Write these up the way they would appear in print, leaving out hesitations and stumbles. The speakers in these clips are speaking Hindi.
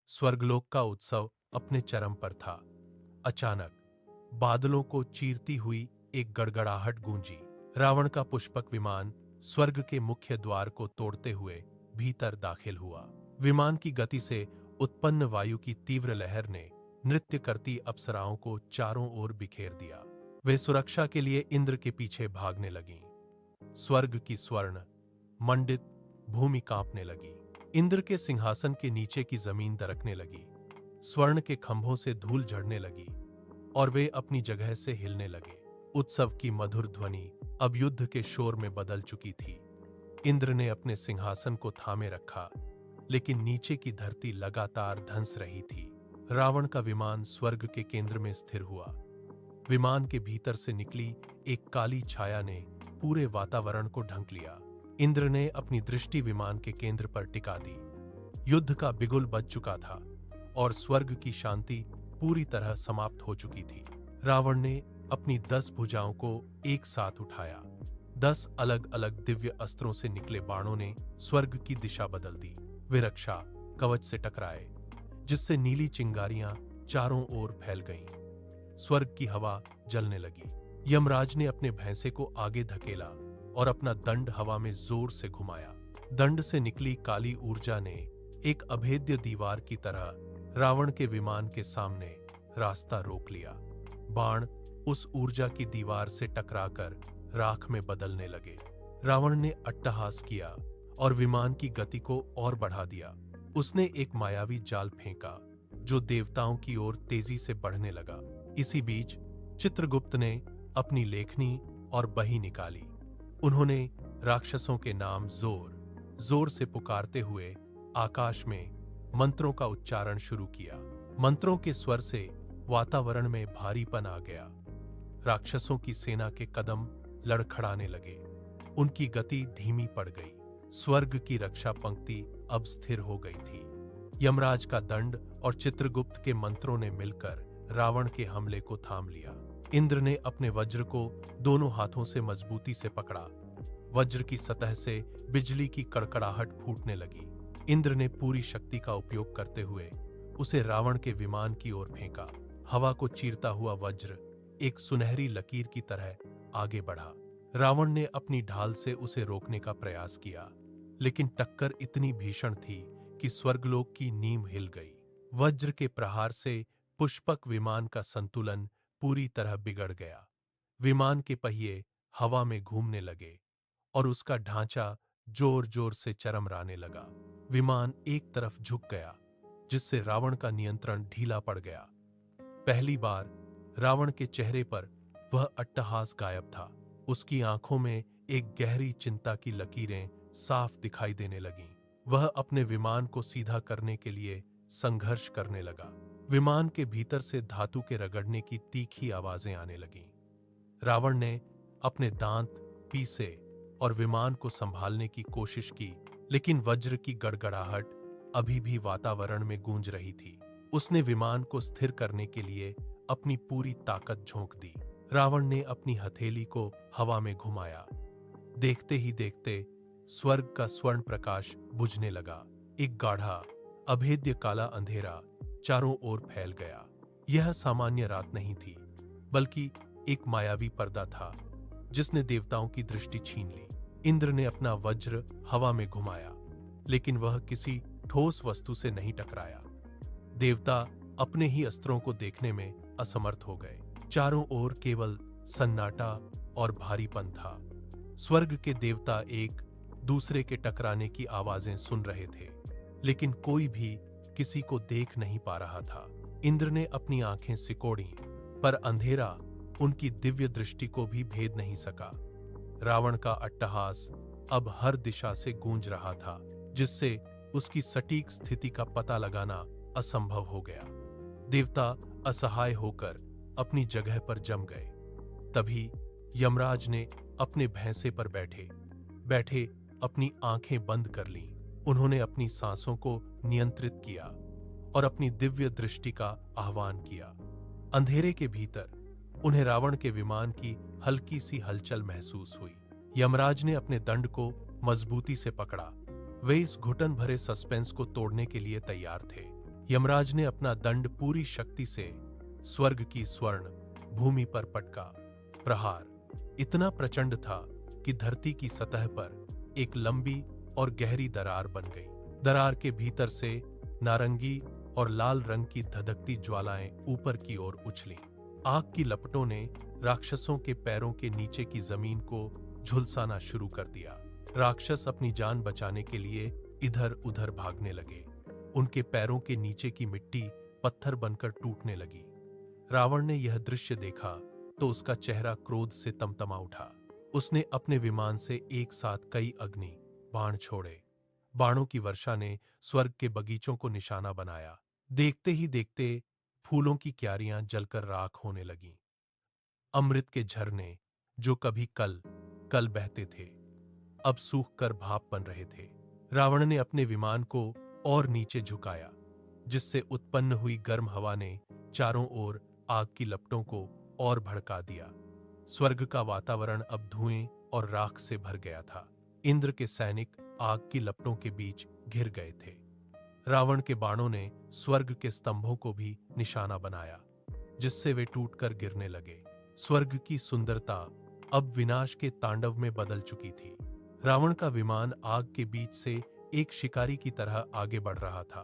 स्वर्गलोक का उत्सव अपने चरम पर था। अचानक बादलों को चीरती हुई एक गड़गड़ाहट गूंजी। रावण का पुष्पक विमान स्वर्ग के मुख्य द्वार को तोड़ते हुए भीतर दाखिल हुआ। विमान की गति से उत्पन्न वायु की तीव्र लहर ने नृत्य करती अप्सराओं को चारों ओर बिखेर दिया। वे सुरक्षा के लिए इंद्र के पीछे भागने लगीं। स्वर्ग की स्वर्ण मंडित भूमि कांपने लगी। इंद्र के सिंहासन के नीचे की जमीन दरकने लगी। स्वर्ण के खंभों से धूल झड़ने लगी और वे अपनी जगह से हिलने लगे। उत्सव की मधुर ध्वनि अब युद्ध के शोर में बदल चुकी थी। इंद्र ने अपने सिंहासन को थामे रखा, लेकिन नीचे की धरती लगातार धंस रही थी। रावण का विमान स्वर्ग के केंद्र में स्थिर हुआ। विमान के भीतर से निकली एक काली छाया ने पूरे वातावरण को ढंक लिया। इंद्र ने अपनी दृष्टि विमान के केंद्र पर टिका दी। युद्ध का बिगुल बज चुका था और स्वर्ग की शांति पूरी तरह समाप्त हो चुकी थी। रावण ने अपनी 10 भुजाओं को एक साथ उठाया। 10 अलग अलग दिव्य अस्त्रों से निकले बाणों ने स्वर्ग की दिशा बदल दी। वे रक्षा कवच से टकराए, जिससे नीली चिंगारियां चारों ओर फैल गईं। स्वर्ग की हवा जलने लगी। यमराज ने अपने भैंसे को आगे धकेला और अपना दंड हवा में जोर से घुमाया। दंड से निकली काली ऊर्जा ने एक अभेद्य दीवार की तरह रावण के विमान के सामने रास्ता रोक लिया। बाण उस ऊर्जा की दीवार से टकराकर राख में बदलने लगे। रावण ने अट्टहास किया और विमान की गति को और बढ़ा दिया। उसने एक मायावी जाल फेंका जो देवताओं की ओर तेजी से बढ़ने लगा। इसी बीच चित्रगुप्त ने अपनी लेखनी और बही निकाली। उन्होंने राक्षसों के नाम जोर जोर से पुकारते हुए आकाश में मंत्रों का उच्चारण शुरू किया। मंत्रों के स्वर से वातावरण में भारीपन आ गया। राक्षसों की सेना के कदम लड़खड़ाने लगे। उनकी गति धीमी पड़ गई। स्वर्ग की रक्षा पंक्ति अब स्थिर हो गई थी। यमराज का दंड और चित्रगुप्त के मंत्रों ने मिलकर रावण के हमले को थाम लिया। इंद्र ने अपने वज्र को दोनों हाथों से मजबूती से पकड़ा। वज्र की सतह से बिजली की कड़कड़ाहट फूटने लगी। इंद्र ने पूरी शक्ति का उपयोग करते हुए उसे रावण के विमान की ओर फेंका। हवा को चीरता हुआ वज्र एक सुनहरी लकीर की तरह आगे बढ़ा। रावण ने अपनी ढाल से उसे रोकने का प्रयास किया, लेकिन टक्कर इतनी भीषण थी कि स्वर्गलोक की नींव हिल गई। वज्र के प्रहार से पुष्पक विमान का संतुलन पूरी तरह बिगड़ गया। विमान के पहिए हवा में घूमने लगे और उसका ढांचा जोर जोर से चरमराने लगा। विमान एक तरफ झुक गया, जिससे रावण का नियंत्रण ढीला पड़ गया। पहली बार रावण के चेहरे पर वह अट्टहास गायब था। उसकी आंखों में एक गहरी चिंता की लकीरें साफ दिखाई देने लगीं। वह अपने विमान को सीधा करने के लिए संघर्ष करने लगा। विमान के भीतर से धातु के रगड़ने की तीखी आवाजें आने लगीं। रावण ने अपने दांत पीसे और विमान को संभालने की कोशिश की, लेकिन वज्र की गड़गड़ाहट अभी भी वातावरण में गूंज रही थी। उसने विमान को स्थिर करने के लिए अपनी पूरी ताकत झोंक दी। रावण ने अपनी हथेली को हवा में घुमाया। देखते ही देखते स्वर्ग का स्वर्ण प्रकाश बुझने लगा। एक गाढ़ा अभेद्य काला अंधेरा चारों ओर फैल गया। यह सामान्य रात नहीं थी, बल्कि एक मायावी पर्दा था जिसने देवताओं की दृष्टि छीन ली। इंद्र ने अपना वज्र हवा में घुमाया, लेकिन वह किसी ठोस वस्तु से नहीं टकराया। देवता अपने ही अस्त्रों को देखने में असमर्थ हो गए। चारों ओर केवल सन्नाटा और भारीपन था। स्वर्ग के देवता एक दूसरे के टकराने की आवाजें सुन रहे थे, लेकिन कोई भी किसी को देख नहीं पा रहा था। इंद्र ने अपनी आंखें सिकोड़ी, पर अंधेरा उनकी दिव्य दृष्टि को भी भेद नहीं सका। रावण का अट्टहास अब हर दिशा से गूंज रहा था, जिससे उसकी सटीक स्थिति का पता लगाना असंभव हो गया। देवता असहाय होकर अपनी जगह पर जम गए। तभी यमराज ने अपने भैंसे पर बैठे बैठे अपनी आंखें बंद कर लीं। उन्होंने अपनी सांसों को नियंत्रित किया और अपनी दिव्य दृष्टि का आह्वान किया। अंधेरे के भीतर उन्हें रावण के विमान की हल्की सी हलचल महसूस हुई। यमराज ने अपने दंड को मजबूती से पकड़ा। वे इस घुटन भरे सस्पेंस को तोड़ने के लिए तैयार थे। यमराज ने अपना दंड पूरी शक्ति से स्वर्ग की स्वर्ण भूमि पर पटका। प्रहार इतना प्रचंड था कि धरती की सतह पर एक लंबी और गहरी दरार बन गई। दरार के भीतर से नारंगी और लाल रंग की धधकती ज्वालाएं ऊपर की ओर उछली। आग की लपटों ने राक्षसों के पैरों के नीचे की जमीन को झुलसाना शुरू कर दिया। राक्षस अपनी जान बचाने के लिए इधर उधर भागने लगे। उनके पैरों के नीचे की मिट्टी पत्थर बनकर टूटने लगी। रावण ने यह दृश्य देखा तो उसका चेहरा क्रोध से तमतमा उठा। उसने अपने विमान से एक साथ कई अग्नि बाण छोड़े। बाणों की वर्षा ने स्वर्ग के बगीचों को निशाना बनाया। देखते ही देखते फूलों की क्यारियां जलकर राख होने लगीं। अमृत के झरने जो कभी कल कल बहते थे, अब सूख कर भाप बन रहे थे। रावण ने अपने विमान को और नीचे झुकाया, जिससे उत्पन्न हुई गर्म हवा ने चारों ओर आग की लपटों को और भड़का दिया। स्वर्ग का वातावरण अब धुएं और राख से भर गया था। इंद्र के सैनिक आग की लपटों के बीच घिर गए थे। रावण के बाणों ने स्वर्ग के स्तंभों को भी निशाना बनाया, जिससे वे टूटकर गिरने लगे। स्वर्ग की सुंदरता अब विनाश के तांडव में बदल चुकी थी। रावण का विमान आग के बीच से एक शिकारी की तरह आगे बढ़ रहा था,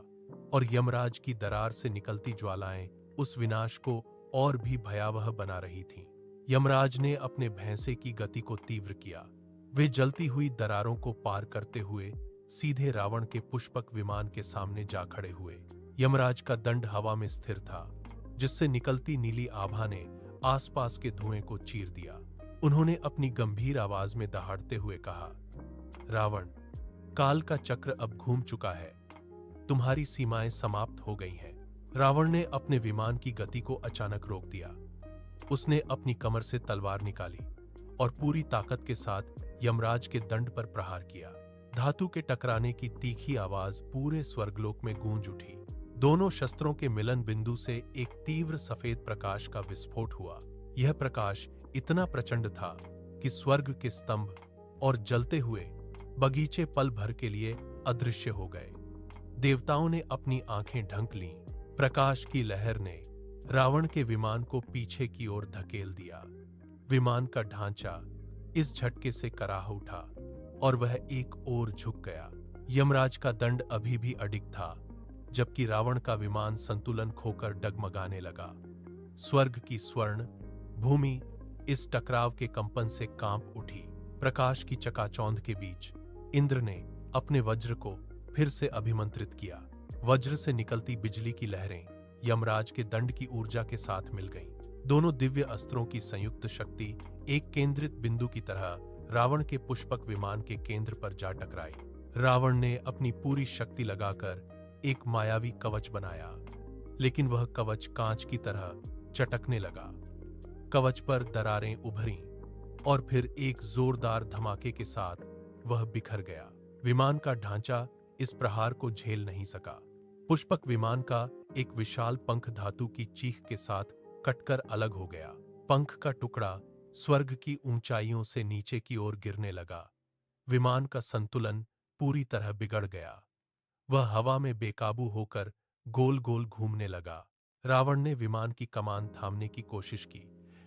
और यमराज की दरार से निकलती ज्वालाएं उस विनाश को और भी भयावह बना रही थीं। यमराज ने अपने भैंसे की गति को तीव्र किया। वे जलती हुई दरारों को पार करते हुए सीधे रावण के पुष्पक विमान के सामने जा खड़े हुए। यमराज का दंड हवा में स्थिर था, जिससे निकलती नीली आभा ने आसपास के धुएं को चीर दिया। उन्होंने अपनी गंभीर आवाज में दहाड़ते हुए कहा, रावण, काल का चक्र अब घूम चुका है। तुम्हारी सीमाएं समाप्त हो गई हैं। रावण ने अपने विमान की गति को अचानक रोक दिया। उसने अपनी कमर से तलवार निकाली और पूरी ताकत के साथ यमराज के दंड पर प्रहार किया। धातु के टकराने की तीखी आवाज पूरे स्वर्गलोक में गूंज उठी। दोनों शस्त्रों के मिलन बिंदु से एक तीव्र सफेद प्रकाश का विस्फोट हुआ। यह प्रकाश इतना प्रचंड था कि स्वर्ग के स्तंभ और जलते हुए बगीचे पल भर के लिए अदृश्य हो गए। देवताओं ने अपनी आंखें ढंक लीं। प्रकाश की लहर ने रावण के विमान को पीछे की ओर धकेल दिया। विमान का ढांचा इस झटके से कराह उठा और वह एक ओर झुक गया। यमराज का दंड अभी भी अडिग था, जबकि रावण का विमान संतुलन खोकर डगमगाने लगा। स्वर्ग की स्वर्ण भूमि इस टकराव के कंपन से कांप उठी। प्रकाश की चकाचौंध के बीच इंद्र ने अपने वज्र को फिर से अभिमंत्रित किया। वज्र से निकलती बिजली की लहरें यमराज के दंड की ऊर्जा के साथ मिल गईं। दोनों दिव्य अस्त्रों की संयुक्त शक्ति एक केंद्रित बिंदु की तरह रावण के पुष्पक विमान के केंद्र पर जा टकराई। रावण ने अपनी पूरी शक्ति लगाकर एक मायावी कवच बनाया, लेकिन वह कवच कांच की तरह चटकने लगा। कवच पर दरारें उभरीं और फिर एक जोरदार धमाके के साथ वह बिखर गया। विमान का ढांचा इस प्रहार को झेल नहीं सका। पुष्पक विमान का एक विशाल पंख धातु की चीख के साथ कटकर अलग हो गया। पंख का टुकड़ा स्वर्ग की ऊंचाइयों से नीचे की ओर गिरने लगा। विमान का संतुलन पूरी तरह बिगड़ गया। वह हवा में बेकाबू होकर गोल गोल घूमने लगा। रावण ने विमान की कमान थामने की कोशिश की,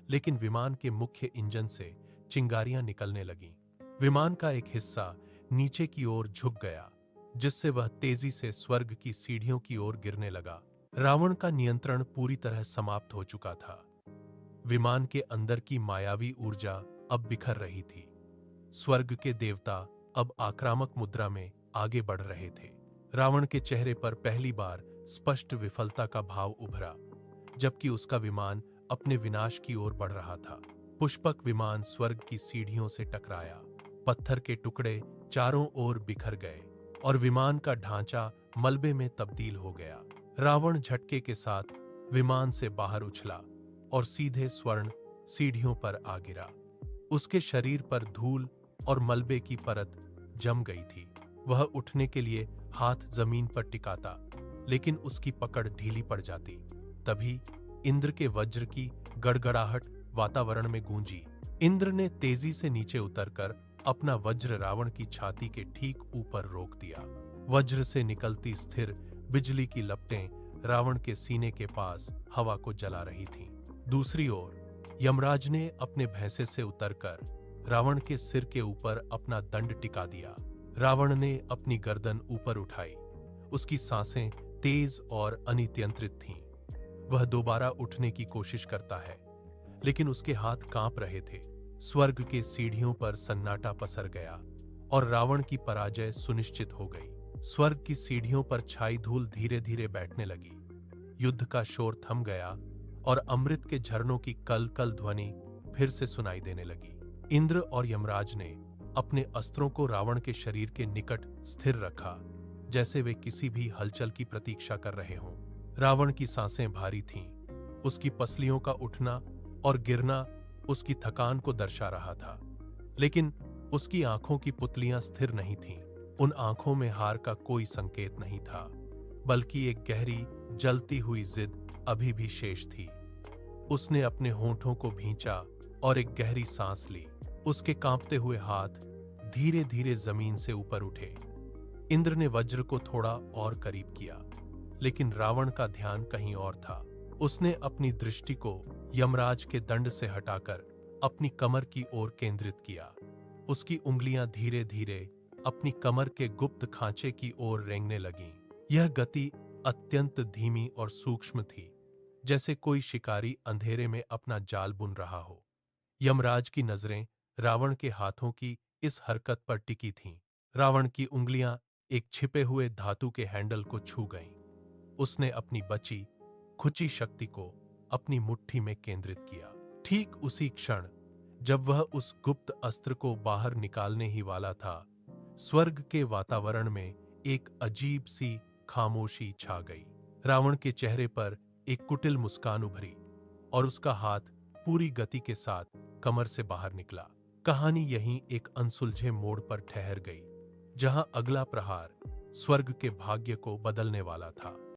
लेकिन विमान के मुख्य इंजन से चिंगारियां निकलने लगीं। विमान का एक हिस्सा नीचे की ओर झुक गया, जिससे वह तेजी से स्वर्ग की सीढ़ियों की ओर गिरने लगा। रावण का नियंत्रण पूरी तरह समाप्त हो चुका था। विमान के अंदर की मायावी ऊर्जा अब बिखर रही थी। स्वर्ग के देवता अब आक्रामक मुद्रा में आगे बढ़ रहे थे। रावण के चेहरे पर पहली बार स्पष्ट विफलता का भाव उभरा, जबकि उसका विमान अपने विनाश की ओर बढ़ रहा था। पुष्पक विमान स्वर्ग की सीढ़ियों से टकराया। पत्थर के टुकड़े चारों ओर बिखर गए और विमान का ढांचा मलबे में तब्दील हो गया। रावण झटके के साथ विमान से बाहर उछला और सीधे स्वर्ण सीढ़ियों पर आ गिरा। उसके शरीर पर धूल और मलबे की परत जम गई थी। वह उठने के लिए हाथ जमीन पर टिकाता, लेकिन उसकी पकड़ ढीली पड़ जाती। तभी इंद्र के वज्र की गड़गड़ाहट वातावरण में गूंजी। इंद्र ने तेजी से नीचे उतरकर अपना वज्र रावण की छाती के ठीक ऊपर रोक दिया। वज्र से निकलती स्थिर बिजली की लपटें रावण के सीने के पास हवा को जला रही थीं। दूसरी ओर यमराज ने अपने भैंसे से उतरकर रावण के सिर के ऊपर अपना दंड टिका दिया। रावण ने अपनी गर्दन ऊपर उठाई। उसकी सांसें तेज और अनियंत्रित थीं। वह दोबारा उठने की कोशिश करता है, लेकिन उसके हाथ कांप रहे थे। स्वर्ग के सीढ़ियों पर सन्नाटा पसर गया और रावण की पराजय सुनिश्चित हो गई। स्वर्ग की सीढ़ियों पर छाई धूल धीरे धीरे बैठने लगी। युद्ध का शोर थम गया और अमृत के झरनों की कल कल ध्वनि फिर से सुनाई देने लगी। इंद्र और यमराज ने अपने अस्त्रों को रावण के शरीर के निकट स्थिर रखा, जैसे वे किसी भी हलचल की प्रतीक्षा कर रहे हों। रावण की सांसें भारी थीं। उसकी पसलियों का उठना और गिरना उसकी थकान को दर्शा रहा था, लेकिन उसकी आंखों की पुतलियां स्थिर नहीं थीं। उन आंखों में हार का कोई संकेत नहीं था, बल्कि एक गहरी जलती हुई जिद अभी भी शेष थी। उसने अपने होंठों को भींचा और एक गहरी सांस ली। उसके कांपते हुए हाथ धीरे धीरे जमीन से ऊपर उठे। इंद्र ने वज्र को थोड़ा और करीब किया, लेकिन रावण का ध्यान कहीं और था। उसने अपनी दृष्टि को यमराज के दंड से हटाकर अपनी कमर की ओर केंद्रित किया। उसकी उंगलियां धीरे धीरे अपनी कमर के गुप्त खांचे की ओर रेंगने लगीं। यह गति अत्यंत धीमी और सूक्ष्म थी, जैसे कोई शिकारी अंधेरे में अपना जाल बुन रहा हो। यमराज की नजरें रावण के हाथों की इस हरकत पर टिकी थीं। रावण की उंगलियां एक छिपे हुए धातु के हैंडल को छू गईं। उसने अपनी बची खुची शक्ति को अपनी मुट्ठी में केंद्रित किया। ठीक उसी क्षण जब वह उस गुप्त अस्त्र को बाहर निकालने ही वाला था, स्वर्ग के वातावरण में एक अजीब सी खामोशी छा गई। रावण के चेहरे पर एक कुटिल मुस्कान उभरी और उसका हाथ पूरी गति के साथ कमर से बाहर निकला। कहानी यहीं एक अनसुलझे मोड़ पर ठहर गई, जहां अगला प्रहार स्वर्ग के भाग्य को बदलने वाला था।